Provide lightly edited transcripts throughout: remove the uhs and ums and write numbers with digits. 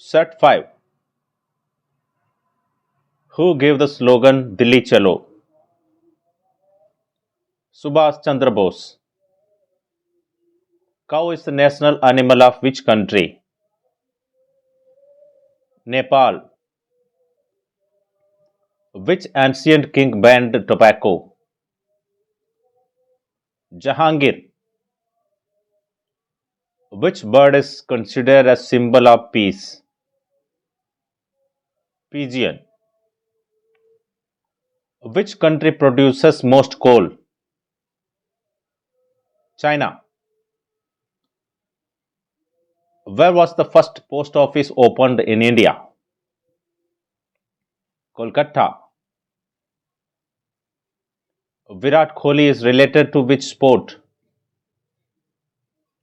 Set-5, who gave the slogan Dilli Chalo? Subhash Chandra Bose. Cow is the national animal of which country? Nepal. Which ancient king banned tobacco? Jahangir. Which bird is considered a symbol of peace? Pigeon. Which country produces most coal? China. Where was the first post office opened in India? Kolkata. Virat Kohli is related to which sport?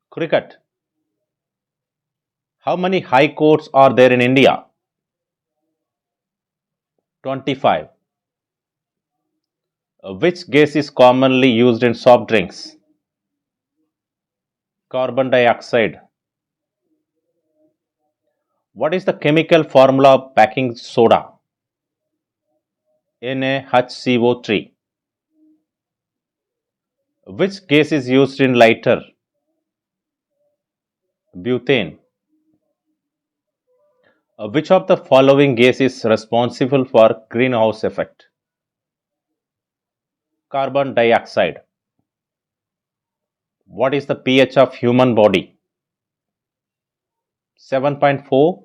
Cricket. How many high courts are there in India? 25. Which gas is commonly used in soft drinks? Carbon dioxide. What is the chemical formula of baking soda? NaHCO3. Which gas is used in lighter? Butane. Which of the following gas is responsible for greenhouse effect? Carbon dioxide. What is the pH of human body? 7.4.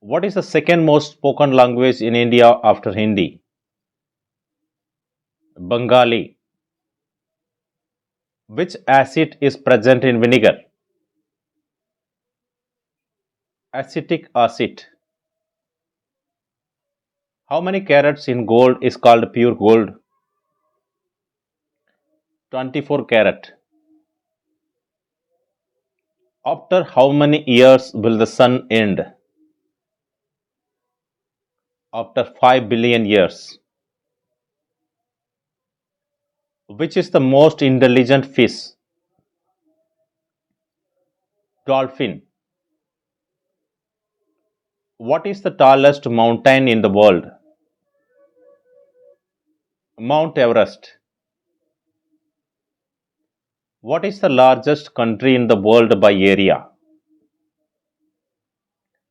What is the second most spoken language in India after Hindi? Bengali. Which acid is present in vinegar? Acetic acid. How many carats in gold is called pure gold? 24 carat. After how many years will the sun end? After 5 billion years. Which is the most intelligent fish? Dolphin. What is the tallest mountain in the world? Mount Everest. What is the largest country in the world by area?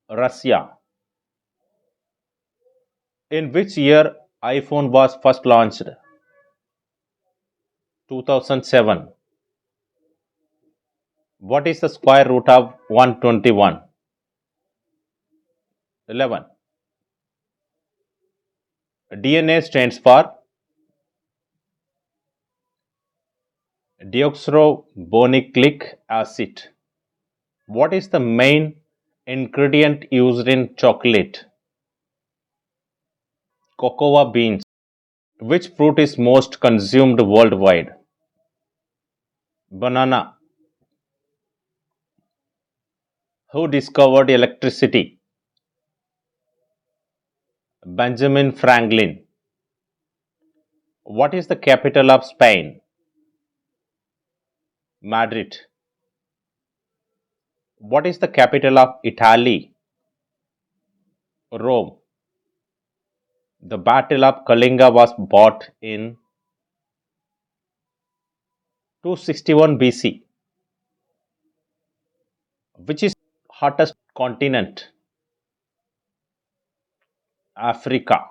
Russia. In which year iPhone was first launched? 2007. What is the square root of 121? 11. DNA stands for deoxyribonucleic acid. What is the main ingredient used in chocolate? Cocoa beans. Which fruit is most consumed worldwide? Banana. Who discovered electricity? Benjamin Franklin. What is the capital of Spain? Madrid. What is the capital of Italy? Rome. The Battle of Kalinga was fought in 261 BC. Which is hottest continent? Africa.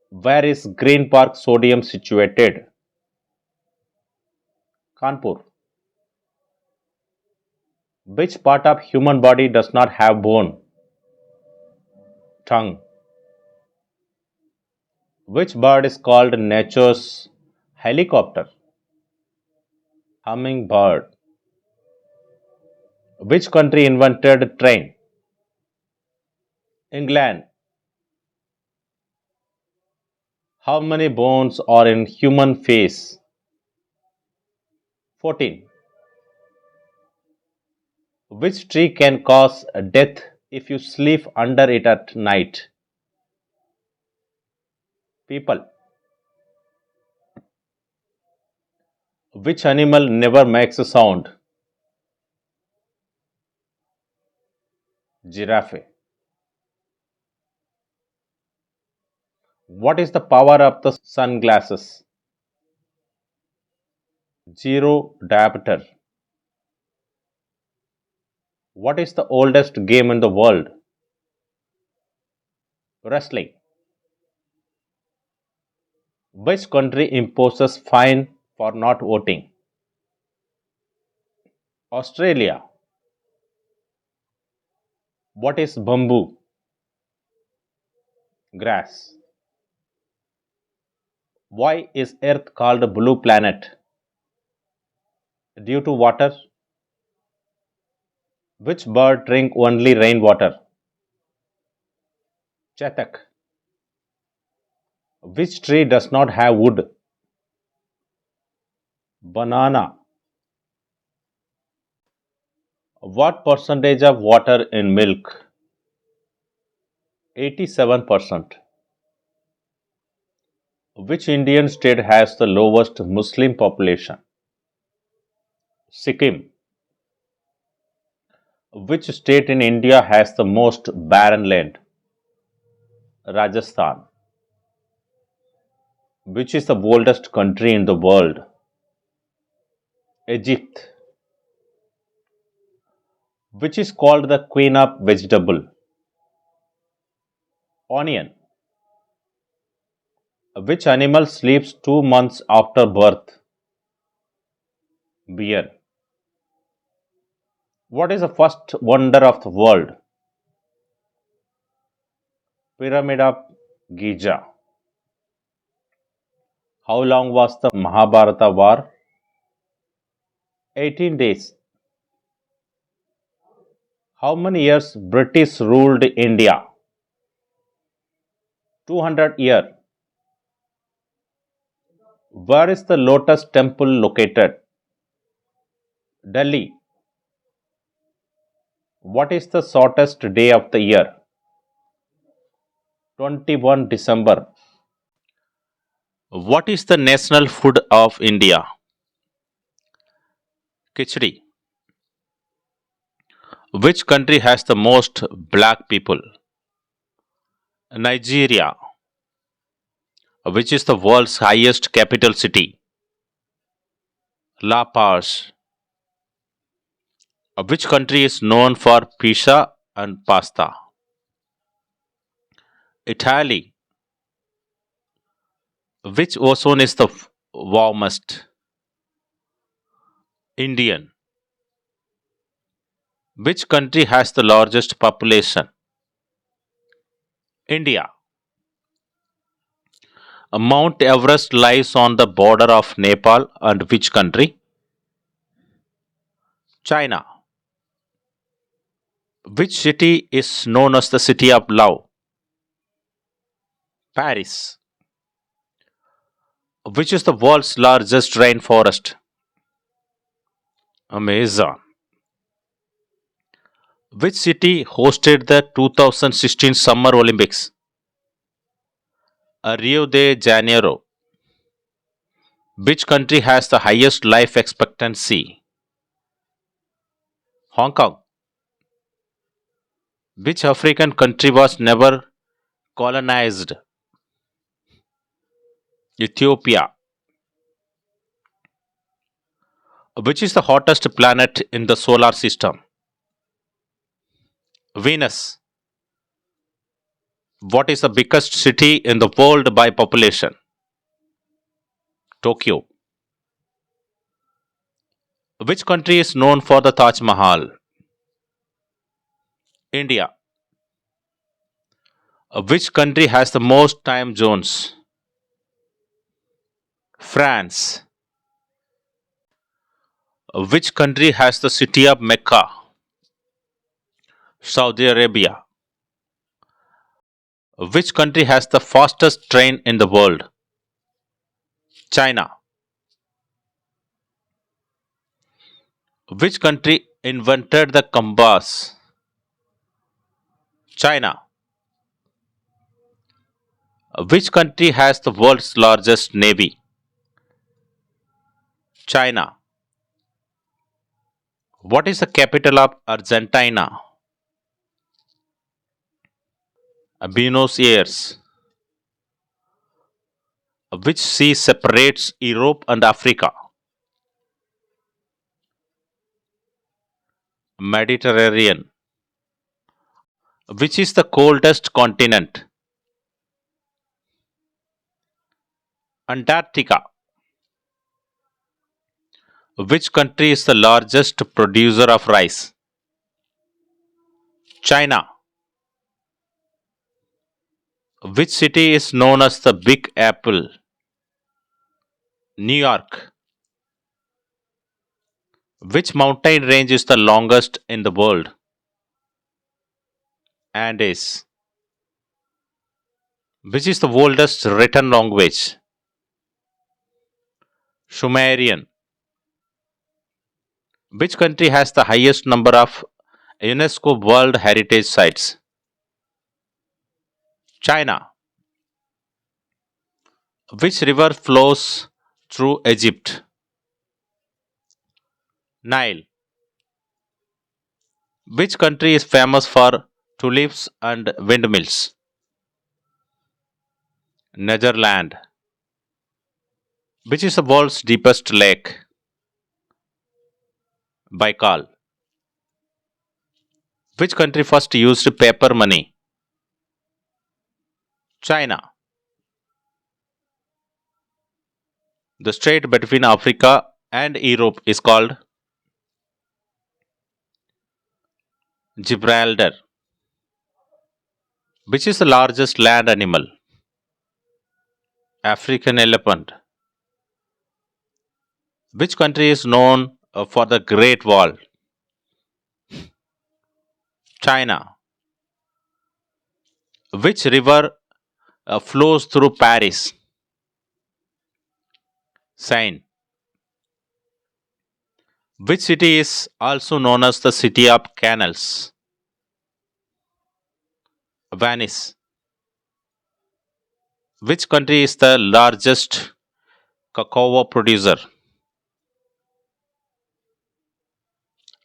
Where is Green Park Sodium situated? Kanpur. Which part of human body does not have bone? Tongue. Which bird is called nature's helicopter? Hummingbird. Which country invented train? England. How many bones are in human face? 14. Which tree can cause death if you sleep under it at night? People. Which animal never makes a sound? Giraffe. What is the power of the sunglasses? Zero diameter. What is the oldest game in the world? Wrestling. Which country imposes fine for not voting? Australia. What is bamboo? Grass. Why is Earth called a blue planet? Due to water. Which bird drink only rainwater? Chetak. Which tree does not have wood? Banana. What percentage of water in milk? 87%. Which Indian state has the lowest Muslim population? Sikkim. Which state in India has the most barren land? Rajasthan. Which is the oldest country in the world? Egypt. Which is called the queen of vegetable? Onion. Which animal sleeps 2 months after birth? Bear. What is the first wonder of the world? Pyramid of Giza. How long was the Mahabharata war? 18 days. How many years British ruled India? 200 years. Where is the Lotus Temple located? Delhi. What is the shortest day of the year? 21 December. What is the national food of India? Khichdi. Which country has the most black people? Nigeria. Which is the world's highest capital city? La Paz. Which country is known for pizza and pasta? Italy. Which ozone is the warmest? Indian. Which country has the largest population? India. Mount Everest lies on the border of Nepal and which country? China. Which city is known as the city of love? Paris. Which is the world's largest rainforest? Amazon. Which city hosted the 2016 Summer Olympics? Rio de Janeiro. Which country has the highest life expectancy? Hong Kong. Which African country was never colonized? Ethiopia. Which is the hottest planet in the solar system? Venus. What is the biggest city in the world by population? Tokyo. Which country is known for the Taj Mahal? India. Which country has the most time zones? France. Which country has the city of Mecca? Saudi Arabia. Which country has the fastest train in the world? China. Which country invented the compass? China. Which country has the world's largest navy? China. What is the capital of Argentina? Buenos Aires. Which sea separates Europe and Africa? Mediterranean. Which is the coldest continent? Antarctica. Which country is the largest producer of rice? China. Which city is known as the Big Apple? New York. Which mountain range is the longest in the world? Andes. Which is the oldest written language? Sumerian. Which country has the highest number of UNESCO World Heritage Sites? China. Which river flows through Egypt? Nile. Which country is famous for tulips and windmills? Netherlands. Which is the world's deepest lake? Baikal. Which country first used paper money? China. The strait between Africa and Europe is called Gibraltar. Which is the largest land animal? African elephant. Which country is known for the Great Wall? China. Which river flows through Paris? Seine. Which city is also known as the City of Canals? Venice. Which country is the largest cacao producer?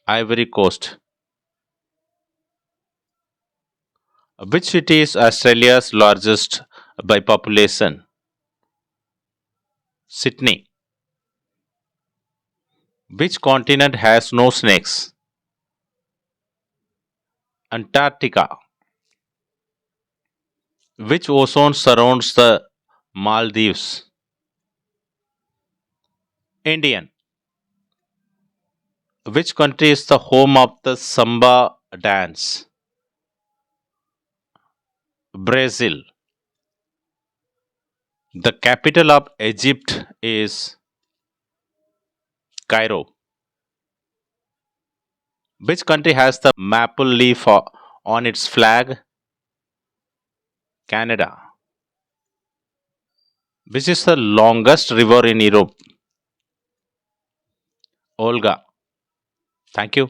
Ivory Coast. Which city is Australia's largest by population? Sydney. Which continent has no snakes? Antarctica. Which ocean surrounds the Maldives? Indian. Which country is the home of the Samba dance? Brazil. The capital of Egypt is Cairo. Which country has the maple leaf on its flag? Canada. Which is the longest river in Europe? Olga. Thank you.